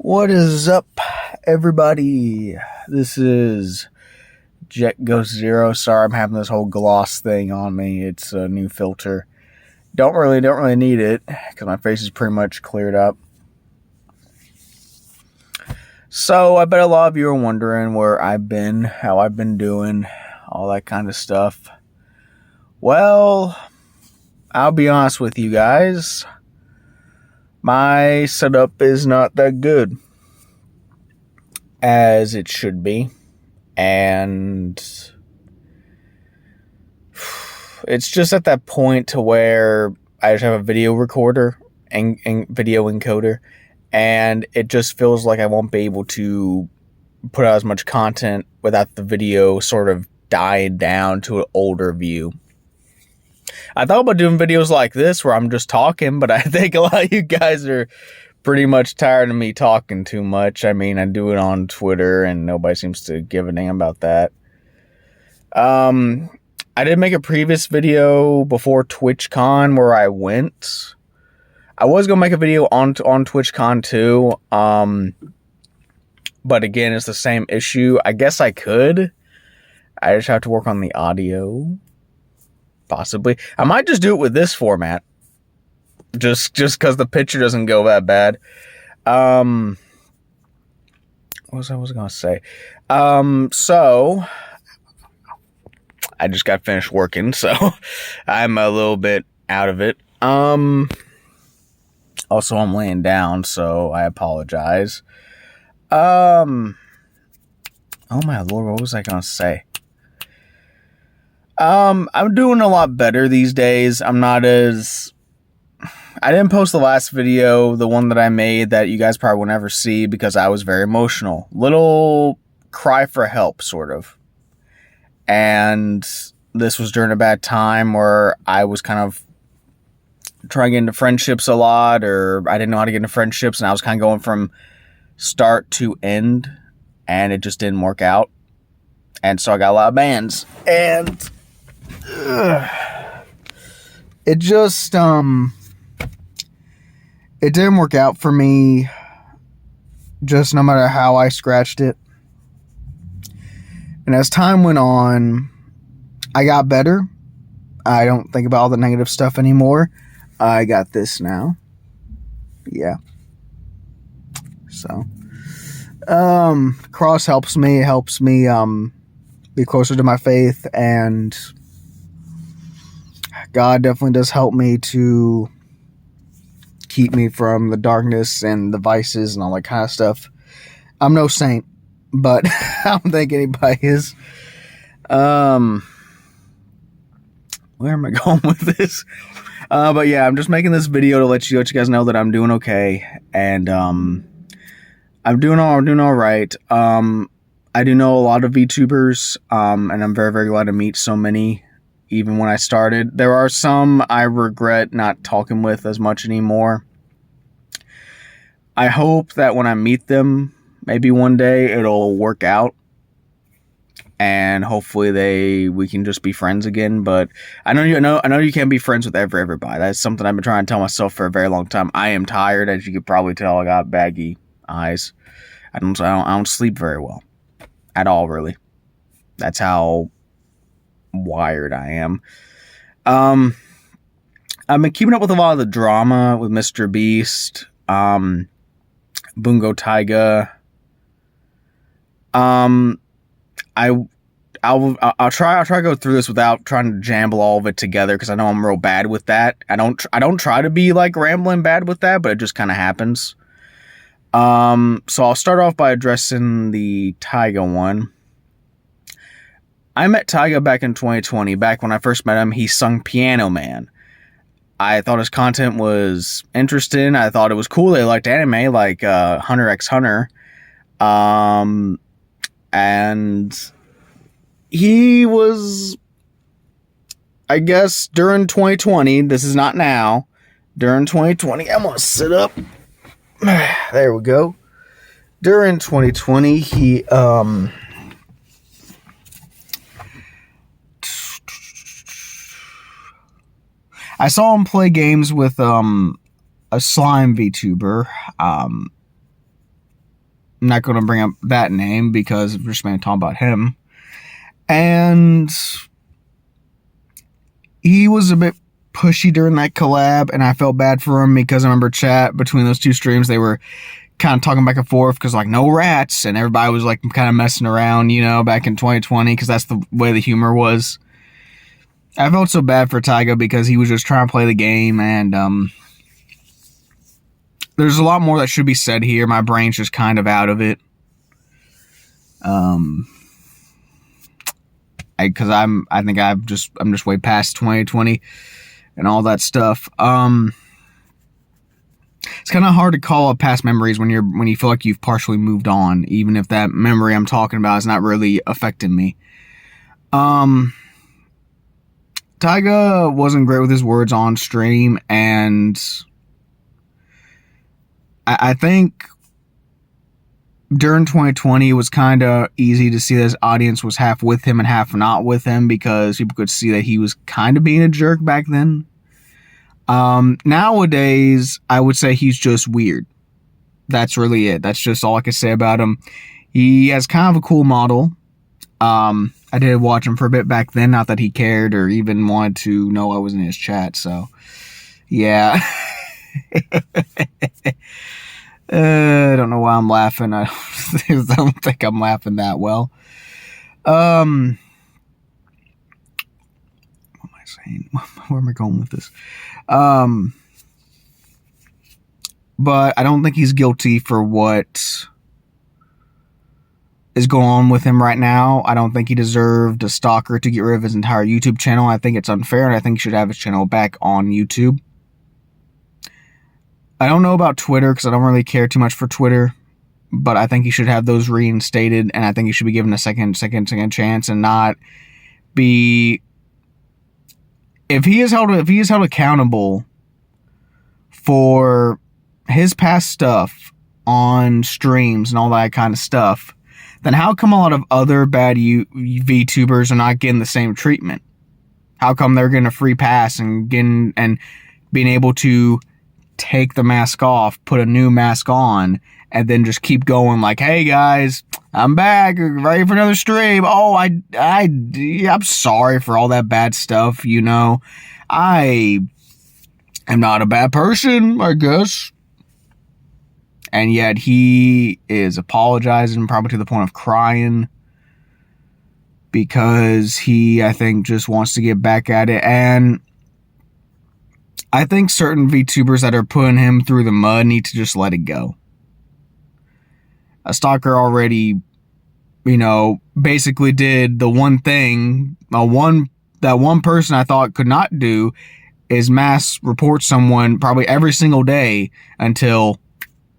What is up, everybody? This is Jet Ghost Zero. Sorry, I'm having this whole gloss thing on me. It's a new filter. Don't really need it because my face is pretty much cleared up. So I bet a lot of you are wondering where I've been, how I've been doing, all that kind of stuff. Well, I'll be honest with you guys. My setup is not that good as it should be, and it's just at that point to where I just have a video recorder and video encoder, and it just feels like I won't be able to put out as much content without the video sort of dying down to an older view. I thought about doing videos like this where I'm just talking, but I think a lot of you guys are pretty much tired of me talking too much. I mean, I do it on Twitter and nobody seems to give a damn about that. I did make a previous video before TwitchCon where I went. I was going to make a video on TwitchCon too. But again, it's the same issue. I guess I could. I just have to work on the audio. Possibly. I might just do it with this format. Just because the picture doesn't go that bad. What was I going to say? So I just got finished working, so I'm a little bit out of it. Also, I'm laying down, so I apologize. Oh my lord, what was I going to say? I'm doing a lot better these days. I didn't post the last video, the one that I made that you guys probably will never see because I was very emotional. Little cry for help, sort of. And this was during a bad time where I was kind of trying to get into friendships a lot, or I didn't know how to get into friendships, and I was kind of going from start to end, and it just didn't work out. And so I got a lot of bans, and it just, it didn't work out for me, just no matter how I scratched it. And as time went on, I got better. I don't think about all the negative stuff anymore. I got this now. Yeah. So, cross helps me. It helps me, be closer to my faith, and God definitely does help me to keep me from the darkness and the vices and all that kind of stuff. I'm no saint, but I don't think anybody is. Where am I going with this? But yeah, I'm just making this video to let you guys know that I'm doing okay, and I'm doing all right. I do know a lot of VTubers, and I'm very, very glad to meet so many, even when I started. There are some I regret not talking with as much anymore. I hope that when I meet them, maybe one day it'll work out, and hopefully we can just be friends again. But I know you can't be friends with everybody. That's something I've been trying to tell myself for a very long time. I am tired, as you could probably tell. I got baggy eyes. I don't sleep very well. At all, really. That's how wired I am. I've been keeping up with a lot of the drama with Mr. Beast, Bungo Taiga. I'll try to go through this without trying to jumble all of it together, because I know I'm real bad with that. I don't try to be like rambling bad with that, but it just kind of happens. So I'll start off by addressing the Taiga one. I met Taiga back in 2020. Back when I first met him, he sung Piano Man. I thought his content was interesting. I thought it was cool. They liked anime, like Hunter x Hunter. And he was, I guess, during 2020, this is not now, during 2020, I'm gonna sit up. There we go. During 2020, he, I saw him play games with, a slime VTuber, not going to bring up that name because we're just going to talk about him. And he was a bit pushy during that collab, and I felt bad for him because I remember chat between those two streams, they were kind of talking back and forth because, like, no rats, and everybody was, like, kind of messing around, you know, back in 2020 because that's the way the humor was. I felt so bad for Tyga because he was just trying to play the game, and there's a lot more that should be said here. My brain's just kind of out of it. Because I'm just way past 2020 and all that stuff. It's kind of hard to call up past memories when you feel like you've partially moved on, even if that memory I'm talking about is not really affecting me. Tyga wasn't great with his words on stream, and I think during 2020 it was kind of easy to see that his audience was half with him and half not with him because people could see that he was kind of being a jerk back then. Nowadays, I would say he's just weird. That's really it. That's just all I can say about him. He has kind of a cool model. I did watch him for a bit back then, not that he cared or even wanted to know I was in his chat, so yeah. I don't know why I'm laughing. I don't think I'm laughing that well. What am I saying? Where am I going with this? But I don't think he's guilty for what is going on with him right now. I don't think he deserved a stalker to get rid of his entire YouTube channel. I think it's unfair, and I think he should have his channel back on YouTube. I don't know about Twitter because I don't really care too much for Twitter, but I think he should have those reinstated, and I think he should be given a second chance and not be. If he is held accountable for his past stuff on streams and all that kind of stuff, then how come a lot of other bad VTubers are not getting the same treatment? How come they're getting a free pass and being able to take the mask off, put a new mask on, and then just keep going like, hey guys, I'm back, ready for another stream. Oh, I'm sorry for all that bad stuff, you know. I am not a bad person, I guess. And yet he is apologizing, probably to the point of crying, because he, I think, just wants to get back at it. And I think certain VTubers that are putting him through the mud need to just let it go. A stalker already, you know, basically did the one thing, that one person I thought could not do is mass report someone probably every single day until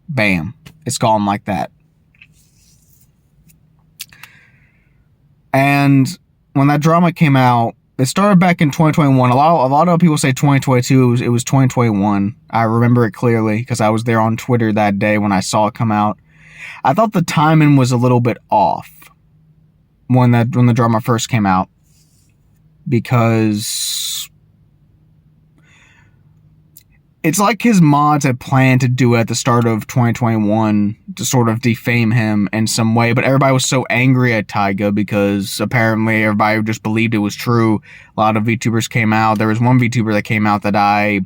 bam, it's gone like that. And when that drama came out, it started back in 2021. A lot of people say 2022. It was 2021. I remember it clearly because I was there on Twitter that day when I saw it come out. I thought the timing was a little bit off when the drama first came out, because it's like his mods had planned to do it at the start of 2021 to sort of defame him in some way, but everybody was so angry at Tyga because apparently everybody just believed it was true. A lot of VTubers came out. There was one VTuber that came out that it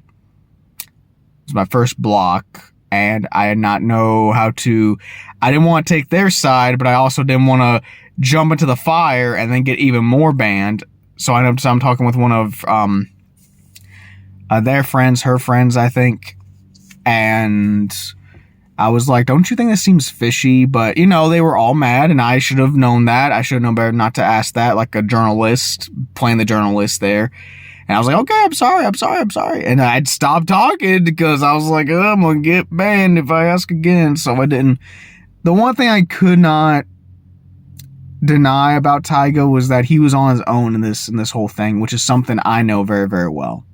was my first block, and I did not know how to. I didn't want to take their side, but I also didn't want to jump into the fire and then get even more banned. So I'm talking with one of their friends, her friends, I think. And I was like, don't you think this seems fishy? But, you know, they were all mad, and I should have known that. I should have known better not to ask that, like a journalist, playing the journalist there. And I was like, okay, I'm sorry. And I'd stop talking because I was like, oh, I'm going to get banned if I ask again. So I didn't. The one thing I could not deny about Tyga was that he was on his own in this whole thing, which is something I know very, very well.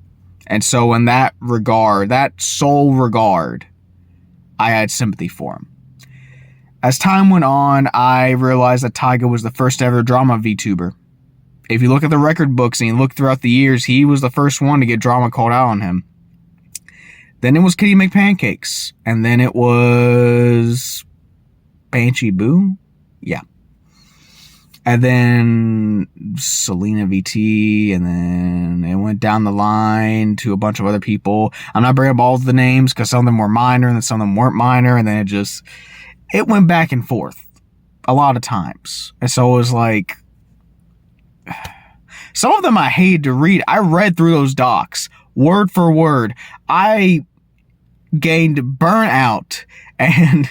And so in that regard, that sole regard, I had sympathy for him. As time went on, I realized that Tyga was the first ever drama VTuber. If you look at the record books and you look throughout the years, he was the first one to get drama called out on him. Then it was Kitty Make Pancakes. And then it was Banshee Boo? Yeah. And then Selena VT, and then it went down the line to a bunch of other people. I'm not bringing up all of the names because some of them were minor and then some of them weren't minor, and then it went back and forth a lot of times. And so it was like, some of them I hated to read. I read through those docs word for word. I gained burnout, and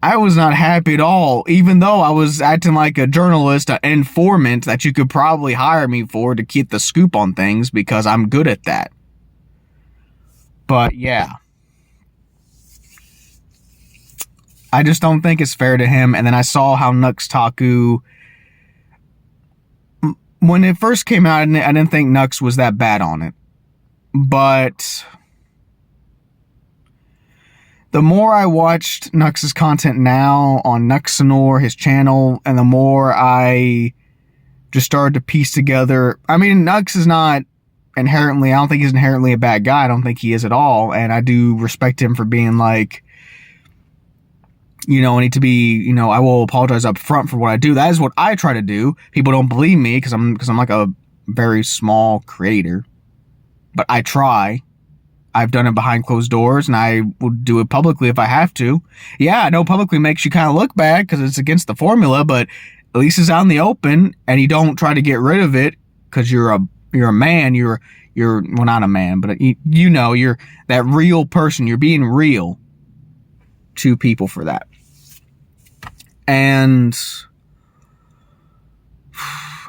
I was not happy at all, even though I was acting like a journalist, an informant that you could probably hire me for to keep the scoop on things because I'm good at that. But yeah, I just don't think it's fair to him. And then I saw how Nux Taku, when it first came out, I didn't think Nux was that bad on it. But the more I watched Nux's content now on Nuxanor, his channel, and the more I just started to piece together. I mean, Nux is not inherently, I don't think he's inherently a bad guy. I don't think he is at all. And I do respect him for being like, you know, I need to be, you know, I will apologize up front for what I do. That is what I try to do. People don't believe me because I'm like a very small creator. But I try. I've done it behind closed doors, and I will do it publicly if I have to. Yeah, I know publicly makes you kind of look bad because it's against the formula, but at least it's out in the open, and you don't try to get rid of it because you're a man. You're well, not a man, but you know, you're that real person. You're being real to people for that. And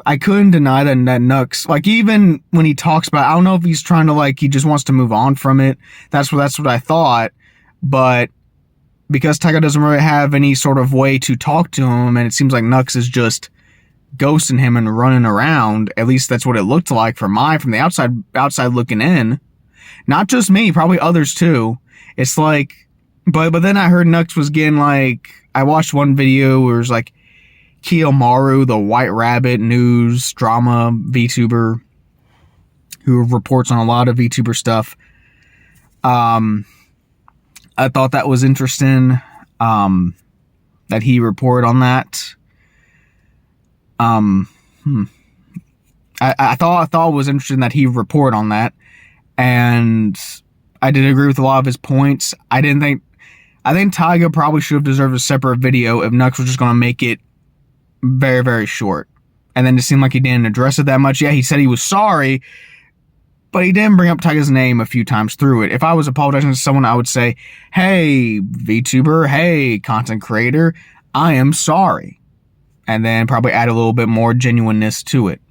I couldn't deny that Nux, like, even when he talks about, I don't know if he's trying to, like, he just wants to move on from it. That's what I thought. But because Taiga doesn't really have any sort of way to talk to him, and it seems like Nux is just ghosting him and running around, at least that's what it looked like from the outside looking in. Not just me, probably others too. It's like, but then I heard Nux was getting, like, I watched one video where it was like, Kiyomaru, the White Rabbit news drama VTuber who reports on a lot of VTuber stuff. I thought that was interesting that he reported on that. I thought it was interesting that he reported on that, and I did agree with a lot of his points. I think Taiga probably should have deserved a separate video if Nux was just going to make it very, very short. And then it seemed like he didn't address it that much. Yeah, he said he was sorry, but he didn't bring up Taiga's name a few times through it. If I was apologizing to someone, I would say, hey, VTuber, hey, content creator, I am sorry. And then probably add a little bit more genuineness to it.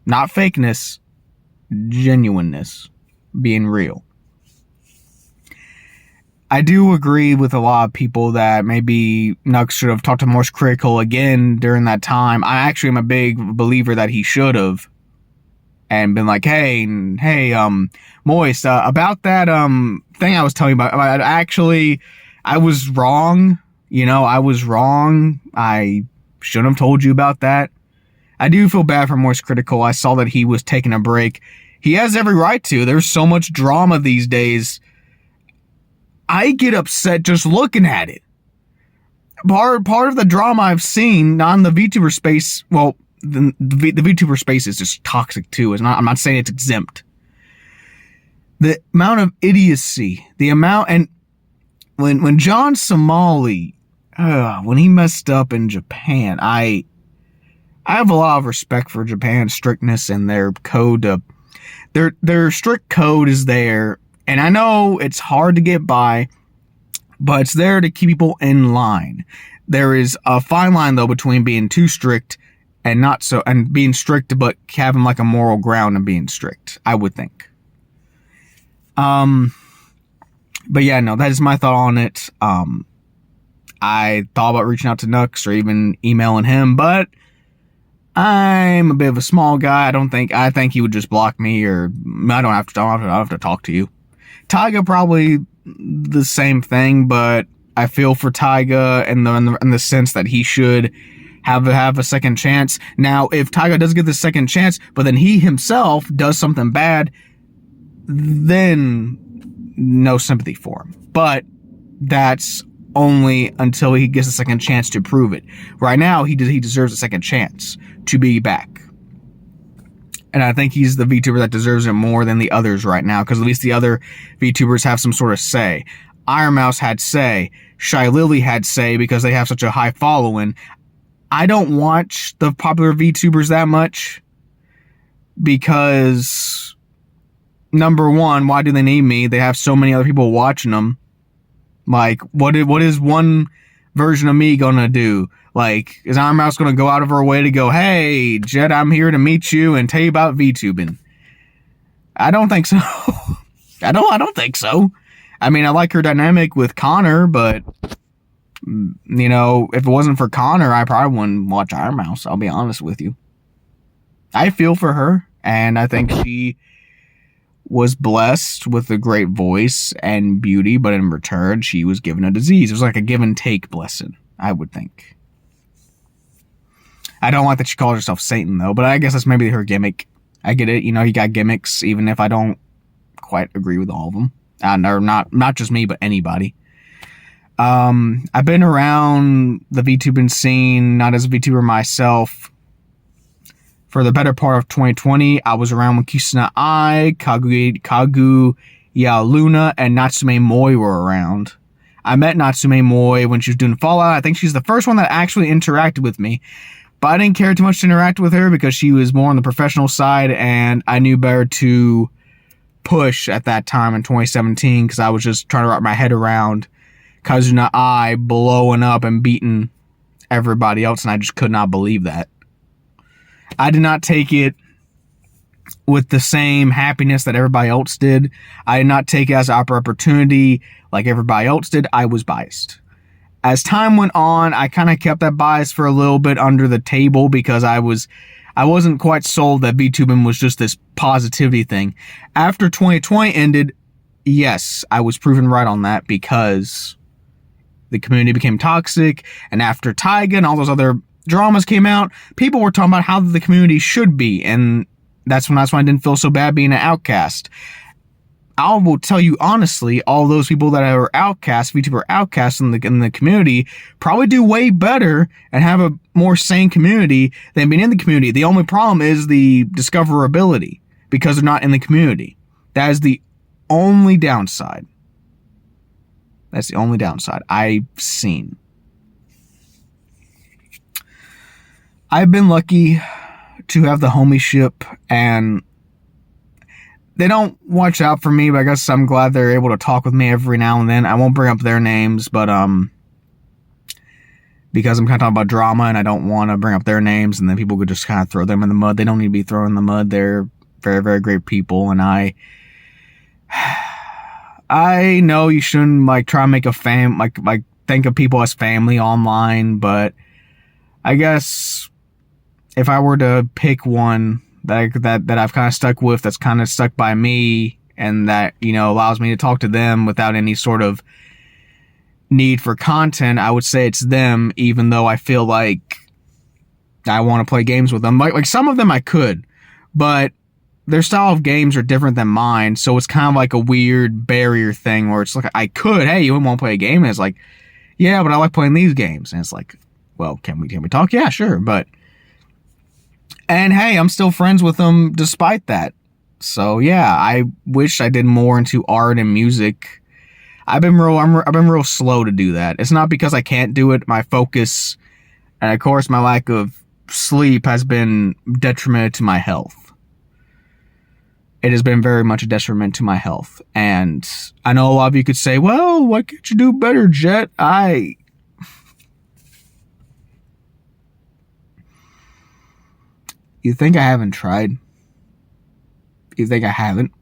Not fakeness, genuineness, being real. I do agree with a lot of people that maybe Nux should have talked to Moist Critical again during that time. I actually am a big believer that he should have. And been like, hey, Moist, about that thing I was telling you about, I was wrong. You know, I was wrong. I shouldn't have told you about that. I do feel bad for Moist Critical. I saw that he was taking a break. He has every right to. There's so much drama these days. I get upset just looking at it. Part of the drama I've seen on the VTuber space, well, the VTuber space is just toxic too. I'm not saying it's exempt. The amount of idiocy, and when John Somali, when he messed up in Japan, I have a lot of respect for Japan's strictness and their code. Their strict code is there. And I know it's hard to get by, but it's there to keep people in line. There is a fine line, though, between being too strict and not so, and being strict, but having like a moral ground and being strict, I would think. But yeah, no, that is my thought on it. I thought about reaching out to Nux or even emailing him, but I'm a bit of a small guy. I think he would just block me, or I don't have to talk to you. Taiga probably the same thing, but I feel for Taiga in the sense that he should have a second chance. Now, if Taiga does get the second chance, but then he himself does something bad, then no sympathy for him. But that's only until he gets a second chance to prove it. Right now, he deserves a second chance to be back. And I think he's the VTuber that deserves it more than the others right now, because at least the other VTubers have some sort of say. Iron Mouse had say. Shy Lily had say because they have such a high following. I don't watch the popular VTubers that much because, number one, why do they need me? They have so many other people watching them. Like, what is one version of me gonna do? Like, is Iron Mouse gonna go out of her way to go, hey, Jet, I'm here to meet you and tell you about VTubing? I don't think so. I don't think so. I mean, I like her dynamic with Connor, but, you know, if it wasn't for Connor, I probably wouldn't watch Iron Mouse, I'll be honest with you. I feel for her, and I think she was blessed with a great voice and beauty, but in return, she was given a disease. It was like a give and take blessing, I would think. I don't like that she calls herself Satan, though, but I guess that's maybe her gimmick. I get it, you know, you got gimmicks, even if I don't quite agree with all of them. Or not just me, but anybody. I've been around the VTubing scene, not as a VTuber myself, for the better part of 2020. I was around when Kisuna Ai, Kaguya Luna, and Natsume Moi were around. I met Natsume Moi when she was doing Fallout. I think she's the first one that actually interacted with me. But I didn't care too much to interact with her because she was more on the professional side, and I knew better to push at that time in 2017 because I was just trying to wrap my head around Kazuna Ai blowing up and beating everybody else, and I just could not believe that. I did not take it with the same happiness that everybody else did. I did not take it as an opportunity like everybody else did. I was biased. As time went on, I kind of kept that bias for a little bit under the table because I wasn't quite sold that VTubing was just this positivity thing. After 2020 ended, yes, I was proven right on that because the community became toxic, and after Taiga and all those other dramas came out, people were talking about how the community should be, and that's when I didn't feel so bad being an outcast. I will tell you honestly, all those people that are outcasts, VTuber outcasts in the community, probably do way better and have a more sane community than being in the community. The only problem is the discoverability because they're not in the community. That is the only downside. That's the only downside I've seen. I've been lucky to have the homieship, and they don't watch out for me, but I guess I'm glad they're able to talk with me every now and then. I won't bring up their names, but because I'm kind of talking about drama and I don't want to bring up their names, and then people could just kind of throw them in the mud. They don't need to be thrown in the mud. They're very, very great people, and I know you shouldn't like try and make a like think of people as family online, but I guess if I were to pick one that I've kind of stuck with, that's kind of stuck by me, and that, you know, allows me to talk to them without any sort of need for content, I would say it's them, even though I feel like I want to play games with them. Like some of them I could, but their style of games are different than mine, so it's kind of like a weird barrier thing where it's like, I could, hey, you wouldn't want to play a game? And it's like, yeah, but I like playing these games. And it's like, well, can we talk? Yeah, sure, but... And hey, I'm still friends with them despite that. So yeah, I wish I did more into art and music. I've been real slow to do that. It's not because I can't do it. My focus, and of course my lack of sleep, has been detrimental to my health. It has been very much a detriment to my health. And I know a lot of you could say, well, why can't you do better, Jet? You think I haven't tried? You think I haven't?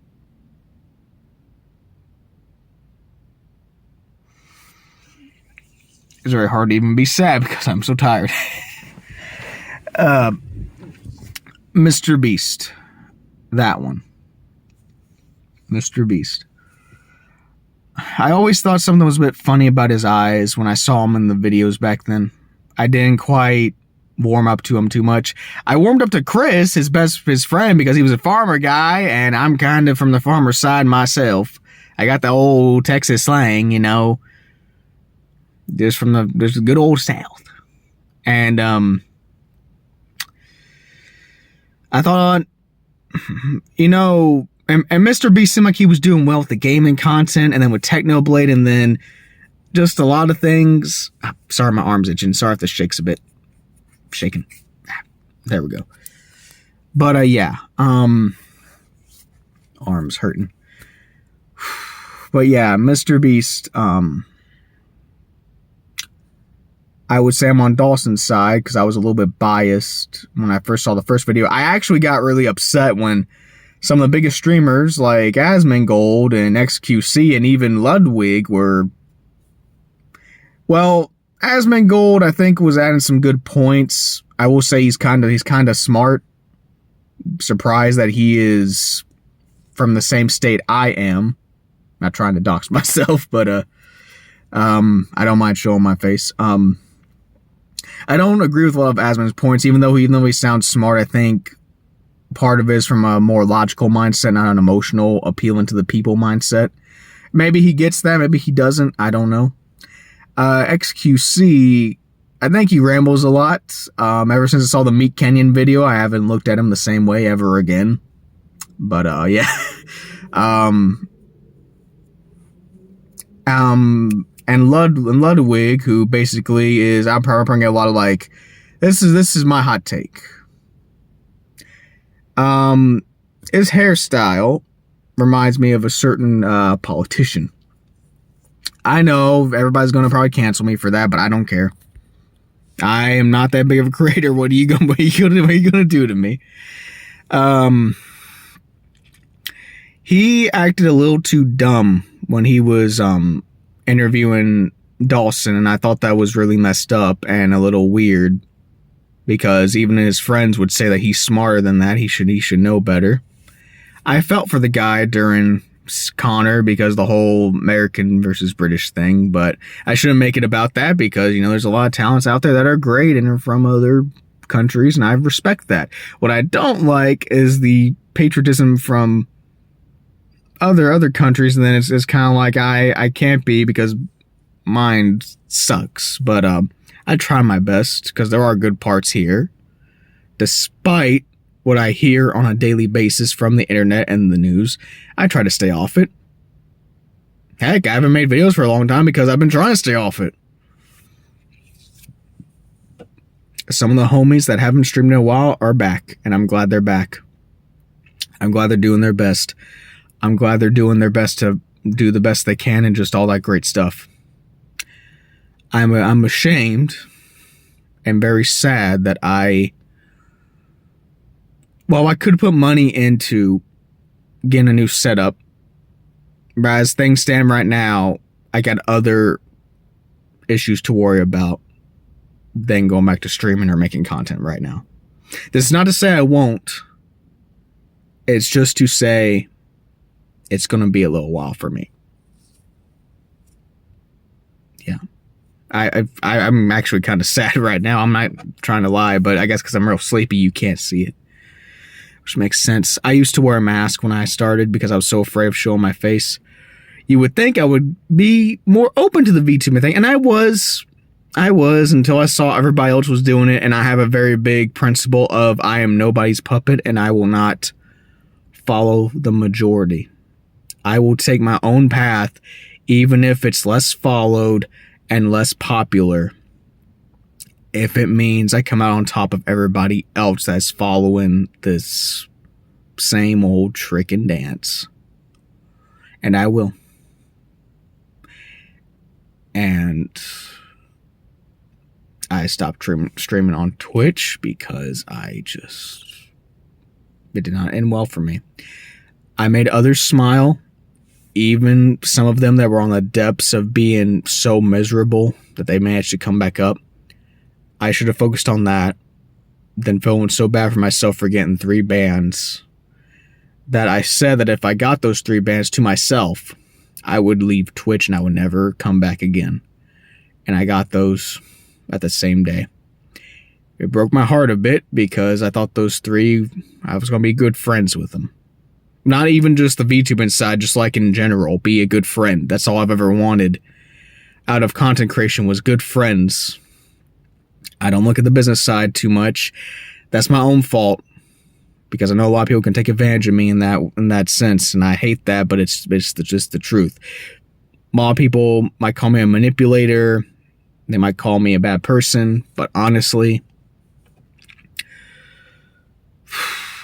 It's very hard to even be sad because I'm so tired. Mr. Beast. That one. Mr. Beast. I always thought something was a bit funny about his eyes when I saw him in the videos back then. I didn't quite warm up to him too much. I warmed up to Chris, his friend, because he was a farmer guy, and I'm kind of from the farmer side myself. I got the old Texas slang, you know. just from the good old South. And I thought, you know, and Mr. Beast seemed like he was doing well with the gaming content, and then with Technoblade, and then just a lot of things. Sorry, my arm's itching. Sorry if this shakes a bit. Shaking. There we go. But yeah, arms hurting. But yeah, Mr. Beast, I would say I'm on Dawson's side because I was a little bit biased when I first saw the first video. I actually got really upset when some of the biggest streamers like Asmongold and XQC and even Ludwig were... Well, Asmongold, I think, was adding some good points. I will say he's kind of smart. Surprised that he is from the same state I am. Not trying to dox myself, but I don't mind showing my face. I don't agree with a lot of Asmon's points, even though he sounds smart. I think part of it is from a more logical mindset, not an emotional, appealing to the people mindset. Maybe he gets that, maybe he doesn't. I don't know. XQC, I think he rambles a lot. Ever since I saw the Meat Kenyon video, I haven't looked at him the same way ever again. But yeah. And Ludwig, who basically is, I'm probably bringing a lot of like, this is my hot take. His hairstyle reminds me of a certain politician. I know everybody's gonna probably cancel me for that, but I don't care. I am not that big of a creator. What are you gonna do to me? He acted a little too dumb when he was interviewing Dawson, and I thought that was really messed up and a little weird, because even his friends would say that he's smarter than that. He should know better. I felt for the guy during Connor because the whole American versus British thing, but I shouldn't make it about that because, you know, there's a lot of talents out there that are great and are from other countries, and I respect that. What I don't like is the patriotism from other countries, and then it's kind of like I can't be because mine sucks. But I try my best because there are good parts here, despite what I hear on a daily basis from the internet and the news. I try to stay off it. Heck, I haven't made videos for a long time because I've been trying to stay off it. Some of the homies that haven't streamed in a while are back, and I'm glad they're back. I'm glad they're doing their best. I'm glad they're doing their best to do the best they can and just all that great stuff. I'm ashamed and very sad that I could put money into getting a new setup, but as things stand right now, I got other issues to worry about than going back to streaming or making content right now. This is not to say I won't. It's just to say it's going to be a little while for me. Yeah. I'm actually kind of sad right now. I'm not trying to lie, but I guess because I'm real sleepy, you can't see it. Which makes sense. I used to wear a mask when I started because I was so afraid of showing my face. You would think I would be more open to the VTuber thing, and I was until I saw everybody else was doing it, and I have a very big principle of I am nobody's puppet, and I will not follow the majority. I will take my own path, even if it's less followed and less popular, if it means I come out on top of everybody else that's following this same old trick and dance. And I will. And I stopped streaming on Twitch because it did not end well for me. I made others smile, even some of them that were on the depths of being so miserable that they managed to come back up. I should have focused on that than feeling so bad for myself for getting 3 bans that I said that if I got those 3 bans to myself, I would leave Twitch and I would never come back again. And I got those at the same day. It broke my heart a bit because I thought those 3, I was going to be good friends with them. Not even just the VTuber side, just like in general, be a good friend. That's all I've ever wanted out of content creation was good friends. I don't look at the business side too much. That's my own fault, because I know a lot of people can take advantage of me in that sense, and I hate that, but it's just the truth. A lot of people might call me a manipulator. They might call me a bad person, but honestly,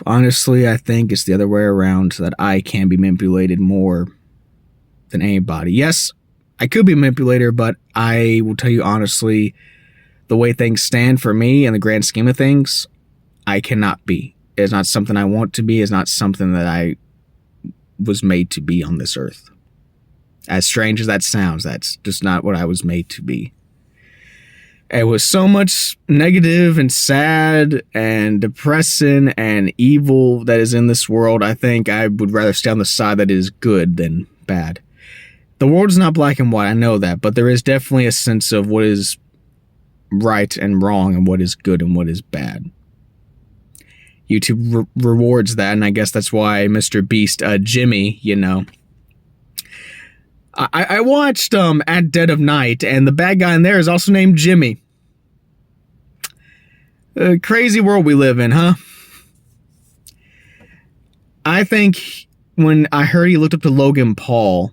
I think it's the other way around, that I can be manipulated more than anybody. Yes, I could be a manipulator, but I will tell you honestly, the way things stand for me in the grand scheme of things, I cannot be. It's not something I want to be. It's not something that I was made to be on this earth. As strange as that sounds, that's just not what I was made to be. It was so much negative and sad and depressing and evil that is in this world. I think I would rather stay on the side that is good than bad. The world is not black and white, I know that, but there is definitely a sense of what is right and wrong and what is good and what is bad. YouTube rewards that, and I guess that's why Mr. Beast, Jimmy, you know. I watched At Dead of Night, and the bad guy in there is also named Jimmy. Crazy world we live in, huh? I think when I heard he looked up to Logan Paul,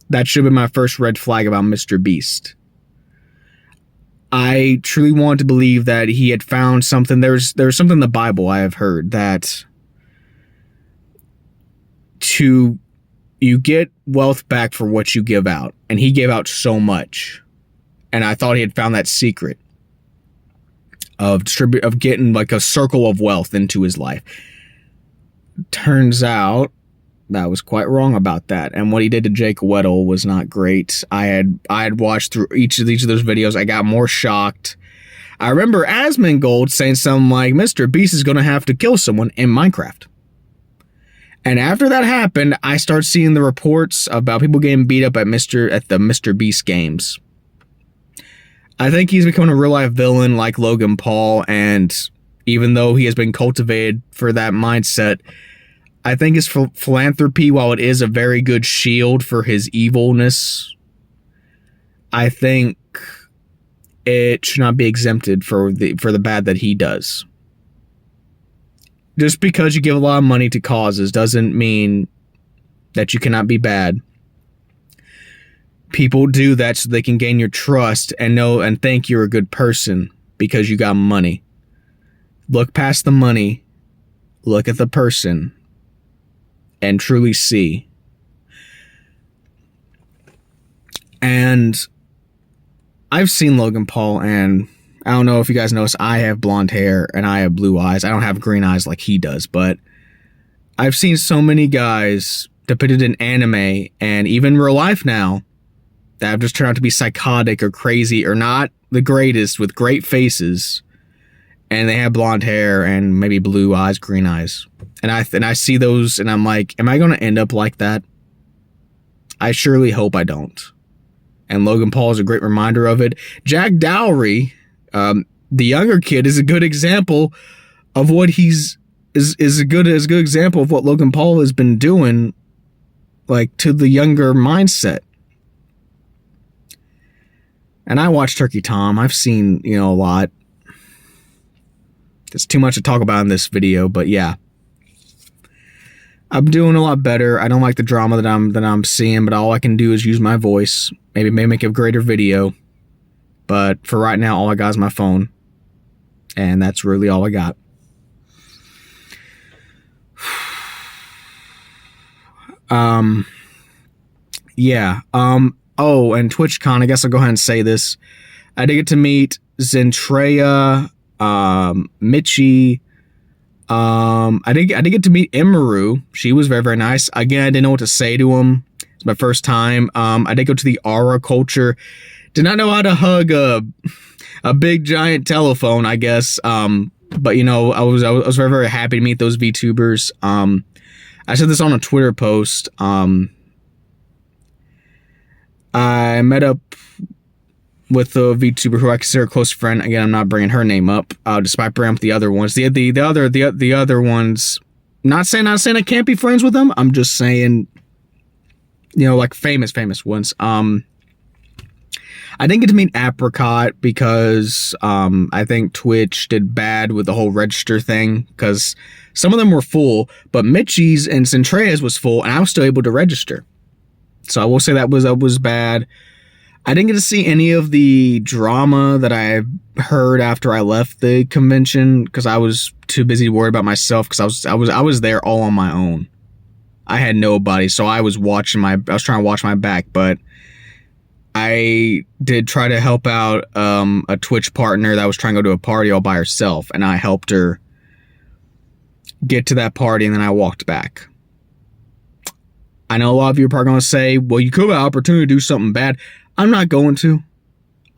that should have been my first red flag about Mr. Beast. I truly wanted to believe that he had found something. There's something in the Bible I have heard that you get wealth back for what you give out. And he gave out so much. And I thought he had found that secret of getting like a circle of wealth into his life. Turns out that was quite wrong about that. And what he did to Jake Weddle was not great. I had watched through each of those videos. I got more shocked. I remember Asmongold saying something like, Mr. Beast is going to have to kill someone in Minecraft. And after that happened, I started seeing the reports about people getting beat up at the Mr. Beast games. I think he's becoming a real life villain like Logan Paul, and even though he has been cultivated for that mindset, I think his philanthropy, while it is a very good shield for his evilness, I think it should not be exempted for the bad that he does. Just because you give a lot of money to causes doesn't mean that you cannot be bad. People do that so they can gain your trust and know and think you're a good person because you got money. Look past the money, look at the person, and truly see. And I've seen Logan Paul, and I don't know if you guys notice, I have blonde hair and I have blue eyes. I don't have green eyes like he does, but I've seen so many guys depicted in anime and even real life now that have just turned out to be psychotic or crazy or not the greatest with great faces, and they have blonde hair and maybe blue eyes, green eyes. And I see those and I'm like, am I going to end up like that? I surely hope I don't. And Logan Paul is a great reminder of it. Jack Dowry, the younger kid, is a good example of what is a good example of what Logan Paul has been doing, like, to the younger mindset. And I watch Turkey Tom. I've seen, a lot. It's too much to talk about in this video, but yeah. I'm doing a lot better. I don't like the drama that I'm seeing, but all I can do is use my voice. Maybe make a greater video. But for right now, all I got is my phone. And that's really all I got. Yeah. Oh, and TwitchCon, I guess I'll go ahead and say this. I did get to meet Zentreya, Mitchie. I did get to meet Imaru. She was very, very nice. Again, I didn't know what to say to him. It's my first time. I did go to the Aura Culture. Did not know how to hug a big giant telephone, I guess. But I was very, very happy to meet those VTubers. I said this on a Twitter post. I met up with a VTuber who I consider a close friend. Again, I'm not bringing her name up, despite bringing up the other ones. The other ones. Not saying I can't be friends with them. I'm just saying, like famous ones. I didn't get to meet Apricot because I think Twitch did bad with the whole register thing, because some of them were full, but Mitchie's and Centrea's was full, and I was still able to register. So I will say that was bad. I didn't get to see any of the drama that I heard after I left the convention, because I was too busy worried about myself, because I was there all on my own. I had nobody, so I was trying to watch my back, but I did try to help out a Twitch partner that was trying to go to a party all by herself, and I helped her get to that party, and then I walked back. I know a lot of you are probably going to say, well, you could have an opportunity to do something bad. I'm not going to.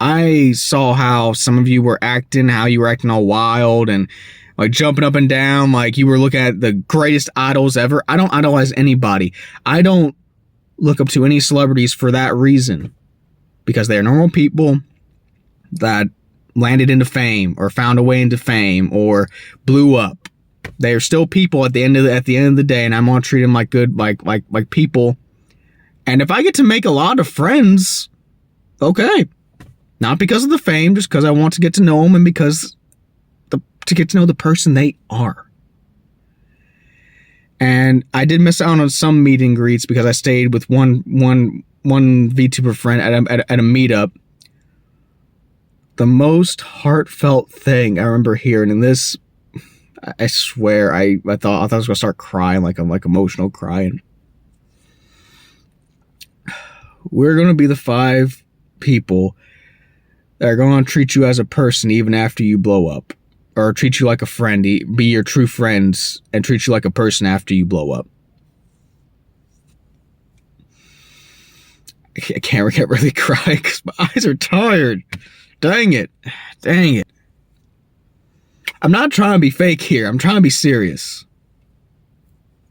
I saw how some of you were acting, how you were acting all wild and like jumping up and down like you were looking at the greatest idols ever. I don't idolize anybody. I don't look up to any celebrities for that reason, because they are normal people that landed into fame or found a way into fame or blew up. They are still people at the end of the day, and I'm gonna treat them like good, like people. And if I get to make a lot of friends, okay, not because of the fame, just because I want to get to know them and because to get to know the person they are. And I did miss out on some meet and greets because I stayed with one VTuber friend at a meetup. The most heartfelt thing I remember hearing, and this, I swear, I thought I was gonna start crying, like emotional crying. We're gonna be the 5 people that are gonna treat you as a person even after you blow up, or treat you like a friend, be your true friends, and treat you like a person after you blow up. I can't really cry because my eyes are tired. Dang it. I'm not trying to be fake here. I'm trying to be serious.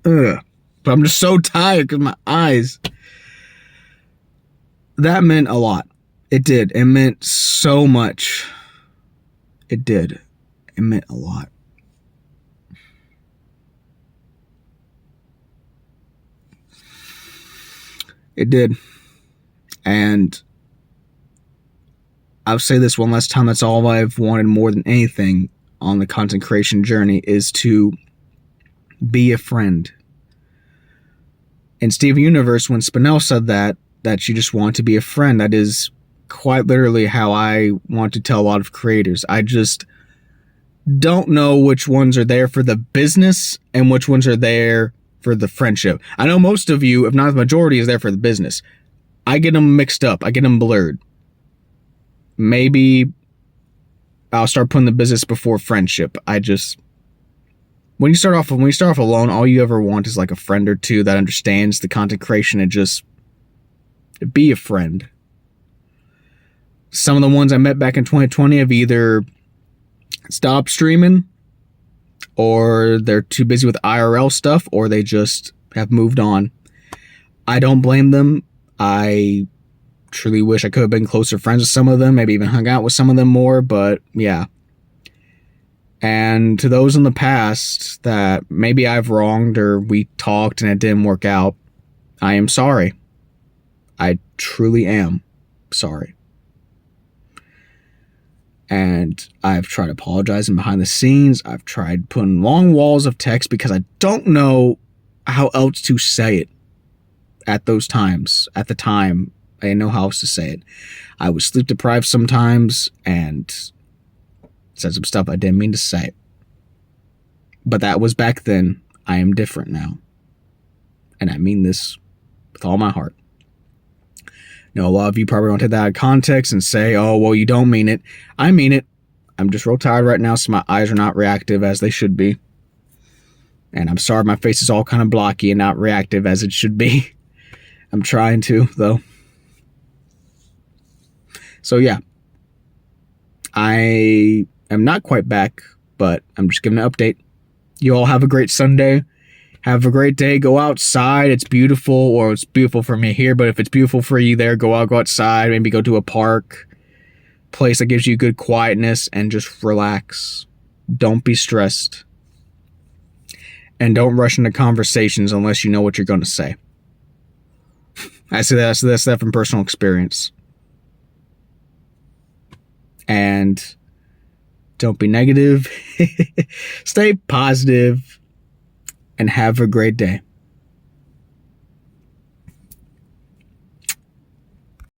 But I'm just so tired because my eyes. That meant a lot. It did. It meant so much. It did. It meant a lot. It did. And I'll say this one last time. That's all I've wanted more than anything on the content creation journey, is to be a friend. In Steven Universe, when Spinell said that you just want to be a friend, that is quite literally how I want to tell a lot of creators. I just don't know which ones are there for the business and which ones are there for the friendship. I know most of you, if not the majority, is there for the business. I get them mixed up. I get them blurred. Maybe I'll start putting the business before friendship. When you start off alone, all you ever want is like a friend or two that understands the content creation and just be a friend. Some of the ones I met back in 2020 have either stopped streaming, or they're too busy with IRL stuff, or they just have moved on. I don't blame them. I truly wish I could have been closer friends with some of them, maybe even hung out with some of them more, but yeah. And to those in the past that maybe I've wronged or we talked and it didn't work out, I am sorry. I truly am sorry. And I've tried apologizing behind the scenes. I've tried putting long walls of text because I don't know how else to say it at those times. At the time, I didn't know how else to say it. I was sleep deprived sometimes and said some stuff I didn't mean to say. But that was back then. I am different now. And I mean this with all my heart. Now, a lot of you probably don't take that out of context and say, oh, well, you don't mean it. I mean it. I'm just real tired right now, so my eyes are not reactive as they should be. And I'm sorry my face is all kind of blocky and not reactive as it should be. I'm trying to, though. So, yeah. I am not quite back, but I'm just giving an update. You all have a great Sunday. Have a great day. Go outside. It's beautiful, or it's beautiful for me here, but if it's beautiful for you there, go outside. Maybe go to a park, place that gives you good quietness, and just relax. Don't be stressed. And don't rush into conversations unless you know what you're going to say. I say that from personal experience. and don't be negative. Stay positive and have a great day.